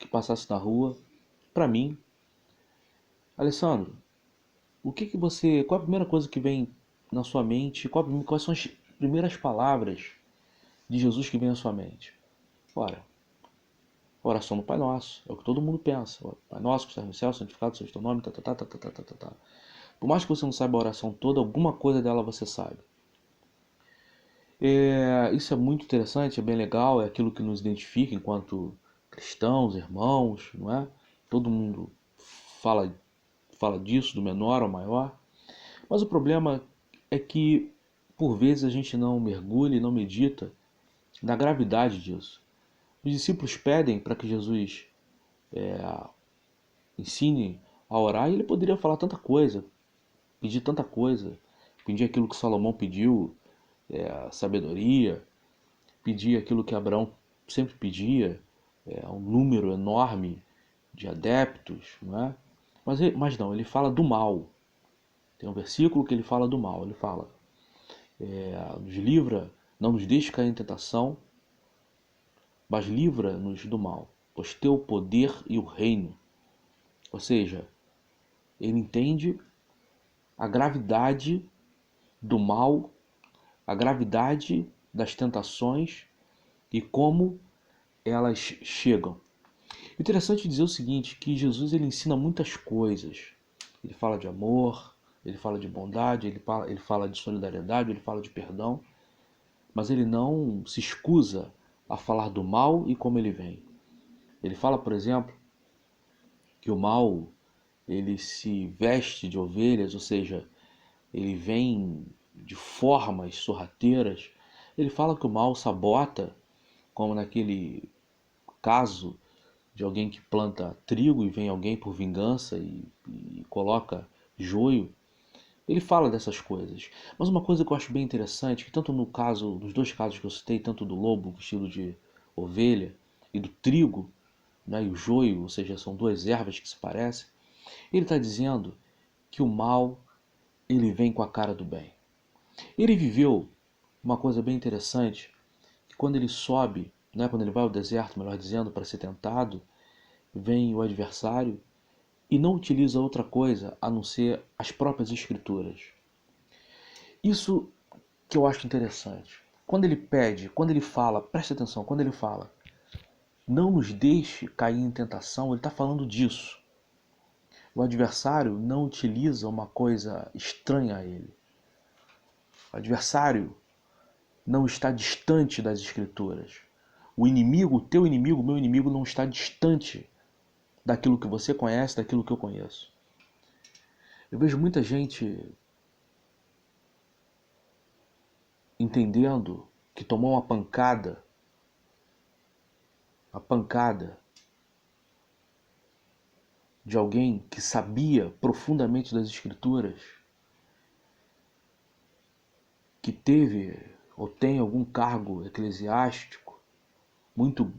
que passasse na rua, para mim, Alessandro, qual é a primeira coisa que vem na sua mente? Quais são as primeiras palavras de Jesus que vem à sua mente? Ora, a oração do Pai Nosso, é o que todo mundo pensa. Pai Nosso que está no céu, santificado seja o teu nome, tá, tá, tá, tá, tá, tá, tá, tá, tá. Por mais que você não saiba a oração toda, alguma coisa dela você sabe. Isso é muito interessante, é bem legal, é aquilo que nos identifica enquanto cristãos, irmãos, não é? Todo mundo fala, fala disso, do menor ao maior. Mas o problema é que, por vezes, a gente não mergulha e não medita na gravidade disso. Os discípulos pedem para que Jesus ensine a orar e ele poderia falar tanta coisa, pedir tanta coisa, pedir aquilo que Salomão pediu, sabedoria, pedir aquilo que Abraão sempre pedia, um número enorme de adeptos, não é? Mas não, ele fala do mal. Tem um versículo que ele fala do mal. Ele fala, nos livra, não nos deixe cair em tentação, mas livra-nos do mal, pois teu o poder e o reino. Ou seja, ele entende a gravidade do mal, a gravidade das tentações e como elas chegam. Interessante dizer o seguinte, que Jesus ele ensina muitas coisas. Ele fala de amor, ele fala de bondade, ele fala de solidariedade, ele fala de perdão, mas ele não se escusa a falar do mal e como ele vem. Ele fala, por exemplo, que o mal ele se veste de ovelhas, ou seja, ele vem de formas sorrateiras. Ele fala que o mal sabota, como naquele caso de alguém que planta trigo e vem alguém por vingança e coloca joio. Ele fala dessas coisas. Mas uma coisa que eu acho bem interessante, que tanto no caso, nos dois casos que eu citei, tanto do lobo vestido de ovelha e do trigo, né, e o joio, ou seja, são duas ervas que se parecem, ele está dizendo que o mal ele vem com a cara do bem. Ele viveu uma coisa bem interessante, que quando ele sobe, né, quando ele vai ao deserto, melhor dizendo, para ser tentado, vem o adversário e não utiliza outra coisa a não ser as próprias escrituras. Isso que eu acho interessante. Quando ele pede, quando ele fala, preste atenção, quando ele fala, não nos deixe cair em tentação, ele está falando disso. O adversário não utiliza uma coisa estranha a ele. O adversário não está distante das escrituras. O inimigo, o teu inimigo, o meu inimigo não está distante daquilo que você conhece, daquilo que eu conheço. Eu vejo muita gente entendendo que tomou a pancada de alguém que sabia profundamente das escrituras, que teve ou tem algum cargo eclesiástico muito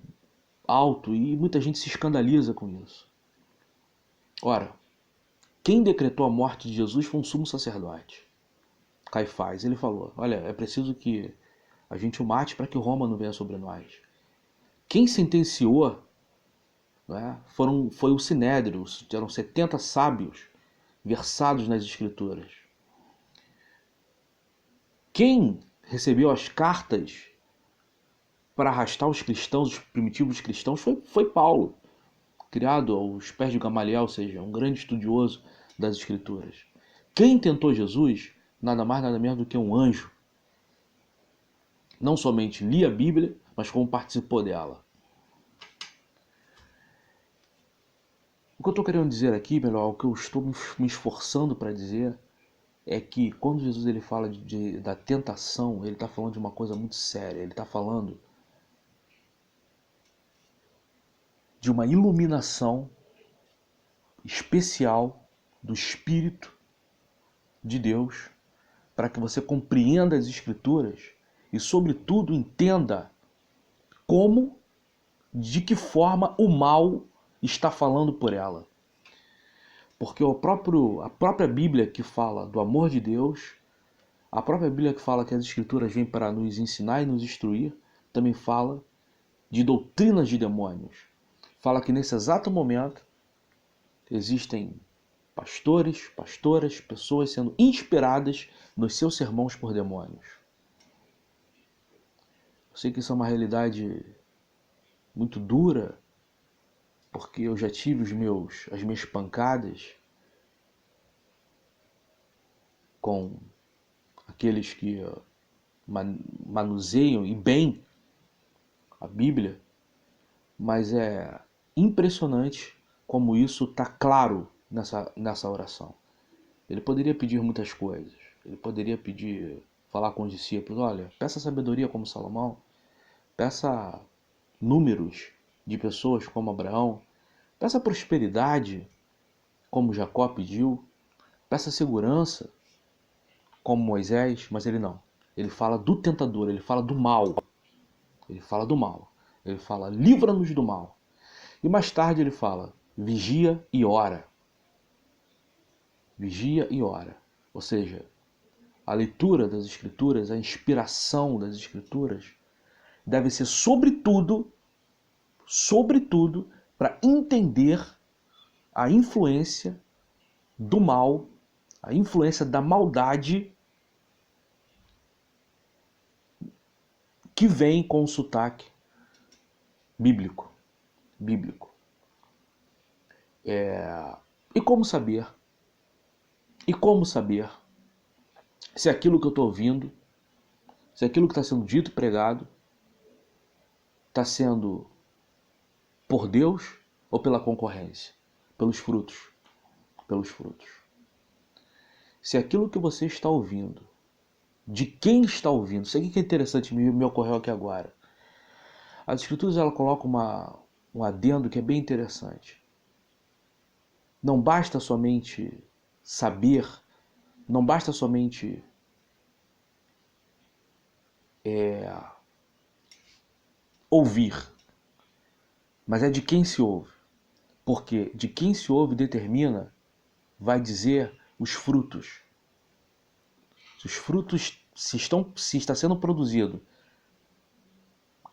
alto e muita gente se escandaliza com isso. Ora, quem decretou a morte de Jesus foi um sumo sacerdote, Caifás. Ele falou, olha, é preciso que a gente o mate para que Roma não venha sobre nós. Quem sentenciou, né, foi o Sinédrio, eram 70 sábios versados nas escrituras. Quem recebeu as cartas para arrastar os cristãos, os primitivos cristãos, foi Paulo, criado aos pés de Gamaliel, ou seja, um grande estudioso das escrituras. Quem tentou Jesus, nada mais nada menos do que um anjo. Não somente lia a Bíblia, mas como participou dela. O que eu estou querendo dizer aqui, melhor, o que eu estou me esforçando para dizer, é que quando Jesus ele fala da tentação, ele está falando de uma coisa muito séria. Ele está falando de uma iluminação especial do Espírito de Deus para que você compreenda as Escrituras e, sobretudo, entenda como, de que forma o mal está falando por ela. Porque a própria Bíblia que fala do amor de Deus, a própria Bíblia que fala que as Escrituras vêm para nos ensinar e nos instruir, também fala de doutrinas de demônios. fala que nesse exato momento existem pastores, pastoras, pessoas sendo inspiradas nos seus sermões por demônios. Eu sei que isso é uma realidade muito dura, porque eu já tive as minhas pancadas com aqueles que manuseiam e bem a Bíblia, mas é impressionante como isso está claro nessa oração. Ele poderia pedir muitas coisas. Ele poderia falar com os discípulos, olha, peça sabedoria como Salomão, peça números de pessoas como Abraão, peça prosperidade como Jacó pediu, peça segurança como Moisés, mas ele não. Ele fala do tentador, ele fala do mal. Ele fala do mal. Ele fala, livra-nos do mal. E mais tarde ele fala, vigia e ora. Vigia e ora. Ou seja, a leitura das Escrituras, a inspiração das Escrituras, deve ser sobretudo, para entender a influência do mal, a influência da maldade que vem com o sotaque bíblico. E como saber? E como saber se aquilo que eu estou ouvindo, se aquilo que está sendo dito e pregado, está sendo por Deus ou pela concorrência? Pelos frutos. Pelos frutos. Se aquilo que você está ouvindo, de quem está ouvindo, isso aqui que é interessante, me ocorreu aqui agora. As Escrituras ela colocam um adendo que é bem interessante. Não basta somente saber, não basta somente ouvir, mas é de quem se ouve. Porque de quem se ouve determina, vai dizer os frutos. Se os frutos se está sendo produzido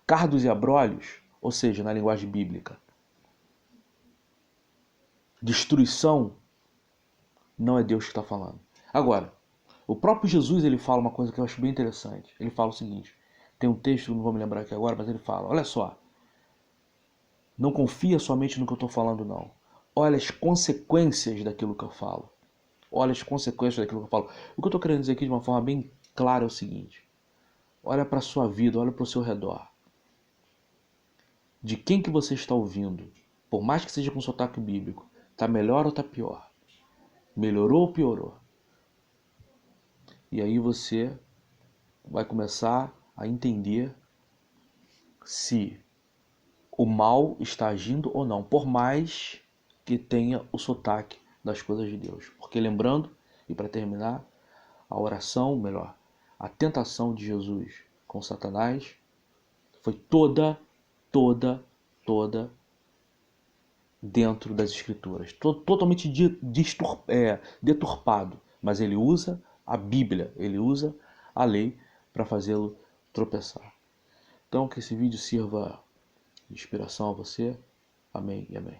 cardos e abrolhos, ou seja, na linguagem bíblica, destruição, não é Deus que está falando. Agora, o próprio Jesus ele fala uma coisa que eu acho bem interessante. Ele fala o seguinte, tem um texto, não vou me lembrar aqui agora, mas ele fala, olha só, não confia somente no que eu estou falando não. Olha as consequências daquilo que eu falo. Olha as consequências daquilo que eu falo. O que eu estou querendo dizer aqui de uma forma bem clara é o seguinte, olha para a sua vida, olha para o seu redor. De quem que você está ouvindo? Por mais que seja com sotaque bíblico, está melhor ou está pior? Melhorou ou piorou? E aí você vai começar a entender se o mal está agindo ou não, por mais que tenha o sotaque das coisas de Deus. Porque lembrando, e para terminar, a oração, melhor, a tentação de Jesus com Satanás foi toda dentro das Escrituras. Totalmente deturpado. Mas ele usa a Bíblia, ele usa a lei para fazê-lo tropeçar. Então que esse vídeo sirva de inspiração a você. Amém e amém.